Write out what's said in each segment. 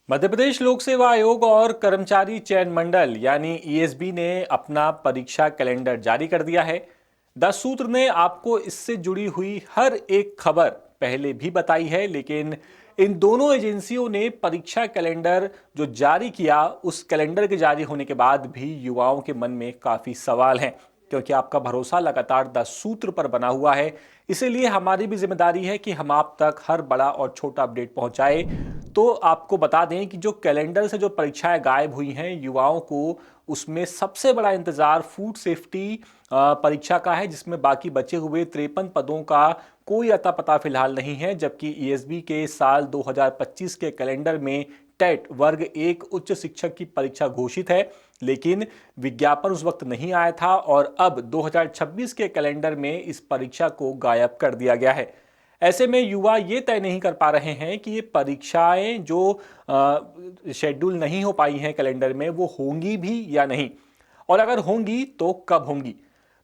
मध्य प्रदेश लोक सेवा आयोग और कर्मचारी चयन मंडल यानी ईएसबी ने अपना परीक्षा कैलेंडर जारी कर दिया है। द सूत्र ने आपको इससे जुड़ी हुई हर एक खबर पहले भी बताई है, लेकिन इन दोनों एजेंसियों ने परीक्षा कैलेंडर जो जारी किया, उस कैलेंडर के जारी होने के बाद भी युवाओं के मन में काफी सवाल हैं, क्योंकि आपका भरोसा लगातार द सूत्र पर बना हुआ है। इसीलिए हमारी भी जिम्मेदारी है कि हम आप तक हर बड़ा और छोटा अपडेट पहुंचाए। तो आपको बता दें कि जो कैलेंडर से जो परीक्षाएं गायब हुई हैं, युवाओं को उसमें सबसे बड़ा इंतजार फूड सेफ्टी परीक्षा का है, जिसमें बाकी बचे हुए 53 पदों का कोई अता पता फिलहाल नहीं है। जबकि ईएसबी के साल 2025 के कैलेंडर में टेट वर्ग एक उच्च शिक्षक की परीक्षा घोषित है, लेकिन विज्ञापन उस वक्त नहीं आया था और अब 2026 के कैलेंडर में इस परीक्षा को गायब कर दिया गया है। ऐसे में युवा ये तय नहीं कर पा रहे हैं कि ये परीक्षाएं जो शेड्यूल नहीं हो पाई हैं कैलेंडर में, वो होंगी भी या नहीं, और अगर होंगी तो कब होंगी।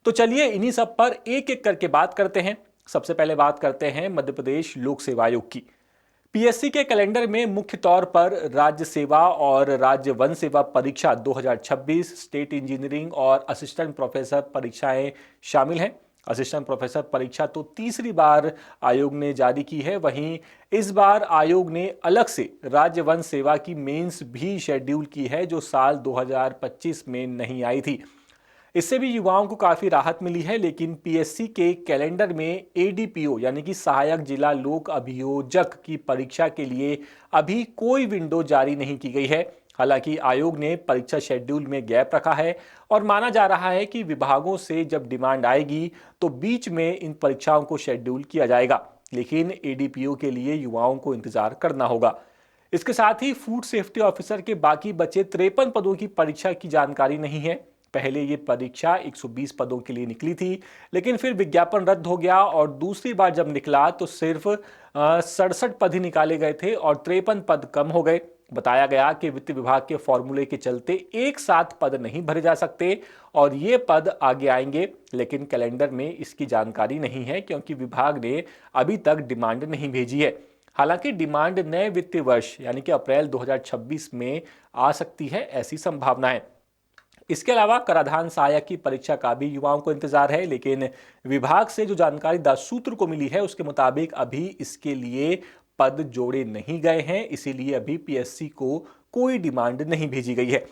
तो चलिए इन्हीं सब पर एक एक करके बात करते हैं। सबसे पहले बात करते हैं मध्य प्रदेश लोक सेवा आयोग की। पीएससी के कैलेंडर में मुख्य तौर पर राज्य सेवा और राज्य वन सेवा परीक्षा 2026, स्टेट इंजीनियरिंग और असिस्टेंट प्रोफेसर परीक्षाएं शामिल हैं। असिस्टेंट प्रोफेसर परीक्षा तो तीसरी बार आयोग ने जारी की है। वहीं इस बार आयोग ने अलग से राज्य वन सेवा की मेंस भी शेड्यूल की है, जो साल 2025 में नहीं आई थी। इससे भी युवाओं को काफी राहत मिली है, लेकिन पीएससी के कैलेंडर में एडीपीओ यानी कि सहायक जिला लोक अभियोजक की परीक्षा के लिए अभी कोई विंडो जारी नहीं की गई है। हालांकि आयोग ने परीक्षा शेड्यूल में गैप रखा है और माना जा रहा है कि विभागों से जब डिमांड आएगी तो बीच में इन परीक्षाओं को शेड्यूल किया जाएगा, लेकिन एडीपीओ के लिए युवाओं को इंतजार करना होगा। इसके साथ ही फूड सेफ्टी ऑफिसर के बाकी बचे 53 पदों की परीक्षा की जानकारी नहीं है। पहले ये परीक्षा 120 पदों के लिए निकली थी, लेकिन फिर विज्ञापन रद्द हो गया और दूसरी बार जब निकला तो सिर्फ 67 पद ही निकाले गए थे और 53 पद कम हो गए। बताया गया कि वित्त विभाग के फॉर्मूले के चलते एक साथ पद नहीं भरे जा सकते और ये पद आगे आएंगे, लेकिन कैलेंडर में इसकी जानकारी नहीं है क्योंकि विभाग ने अभी तक डिमांड नहीं भेजी है। हालांकि डिमांड नए वित्तीय वर्ष यानी कि अप्रैल 2026 में आ सकती है, ऐसी संभावना है। इसके अलावा कराधान सहायक की परीक्षा का भी युवाओं को इंतजार है, लेकिन विभाग से जो जानकारी द सूत्र को मिली है उसके मुताबिक अभी इसके लिए पद जोड़े नहीं गए हैं, इसीलिए अभी पीएससी को कोई डिमांड नहीं भेजी गई है।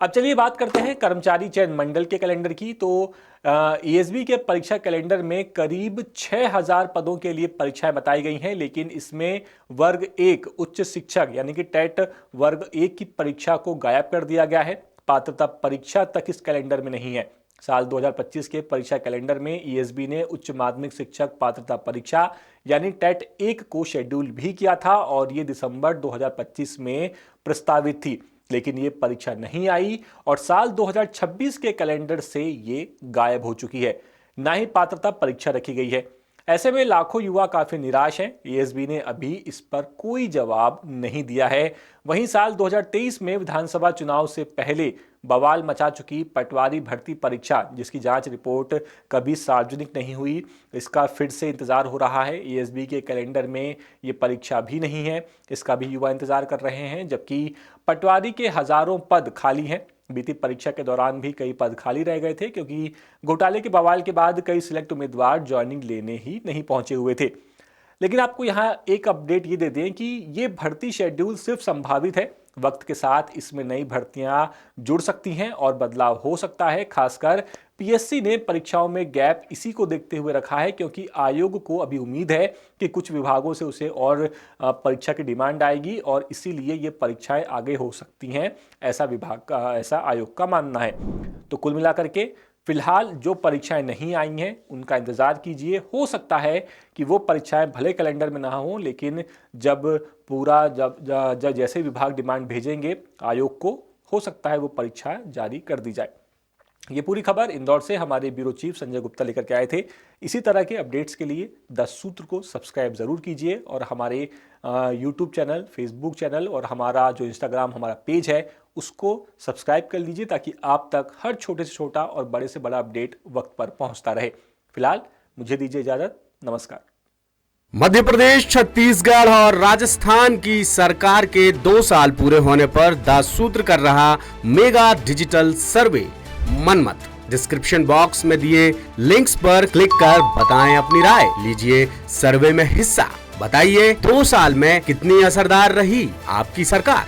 अब चलिए बात करते हैं कर्मचारी चयन मंडल के कैलेंडर की। तो ईएसबी के परीक्षा कैलेंडर में करीब 6000 पदों के लिए परीक्षाएं बताई गई हैं, लेकिन इसमें वर्ग एक उच्च शिक्षक यानी कि टेट वर्ग एक की परीक्षा को गायब कर दिया गया है। पात्रता परीक्षा तक इस कैलेंडर में नहीं है। साल 2025 के परीक्षा कैलेंडर में ईएसबी ने उच्च माध्यमिक शिक्षक पात्रता परीक्षा यानी टेट एक को शेड्यूल भी किया था और ये दिसंबर 2025 में प्रस्तावित थी, लेकिन ये परीक्षा नहीं आई और साल 2026 के कैलेंडर से ये गायब हो चुकी है। ना ही पात्रता परीक्षा रखी गई है। ऐसे में लाखों युवा काफी निराश हैं। ईएसबी ने अभी इस पर कोई जवाब नहीं दिया है। वहीं साल 2023 में विधानसभा चुनाव से पहले बवाल मचा चुकी पटवारी भर्ती परीक्षा, जिसकी जांच रिपोर्ट कभी सार्वजनिक नहीं हुई, इसका फिर से इंतजार हो रहा है। ईएसबी के कैलेंडर में ये परीक्षा भी नहीं है, इसका भी युवा इंतजार कर रहे हैं। जबकि पटवारी के हजारों पद खाली हैं। बीती परीक्षा के दौरान भी कई पद खाली रह गए थे क्योंकि घोटाले के बवाल के बाद कई सिलेक्ट उम्मीदवार ज्वाइनिंग लेने ही नहीं पहुंचे हुए थे। लेकिन आपको यहां एक अपडेट ये दे दें कि ये भर्ती शेड्यूल सिर्फ संभावित है। वक्त के साथ इसमें नई भर्तियां जुड़ सकती हैं और बदलाव हो सकता है। खासकर पीएससी ने परीक्षाओं में गैप इसी को देखते हुए रखा है क्योंकि आयोग को अभी उम्मीद है कि कुछ विभागों से उसे और परीक्षा की डिमांड आएगी और इसीलिए ये परीक्षाएं आगे हो सकती हैं, ऐसा आयोग का मानना है। तो कुल मिलाकर के फिलहाल जो परीक्षाएं नहीं आई हैं उनका इंतजार कीजिए। हो सकता है कि वो परीक्षाएं भले कैलेंडर में ना हों, लेकिन जब पूरा जब जैसे विभाग डिमांड भेजेंगे आयोग को, हो सकता है वो परीक्षाएं जारी कर दी जाए। ये पूरी खबर इंदौर से हमारे ब्यूरो चीफ संजय गुप्ता लेकर के आए थे। इसी तरह के अपडेट्स के लिए द सूत्र को सब्सक्राइब जरूर कीजिए और हमारे यूट्यूब चैनल, फेसबुक चैनल और हमारा जो इंस्टाग्राम हमारा पेज है उसको सब्सक्राइब कर लीजिए ताकि आप तक हर छोटे से छोटा और बड़े से बड़ा अपडेट वक्त पर पहुंचता रहे। फिलहाल मुझे दीजिए इजाजत। नमस्कार। मध्य प्रदेश, छत्तीसगढ़ और राजस्थान की सरकार के 2 साल पूरे होने पर द सूत्र कर रहा mega digital survey Manmath. Description box में दिए लिंक्स पर क्लिक कर बताएं अपनी राय, लीजिए सर्वे में हिस्सा। बताइए 2 साल में कितनी असरदार रही आपकी सरकार।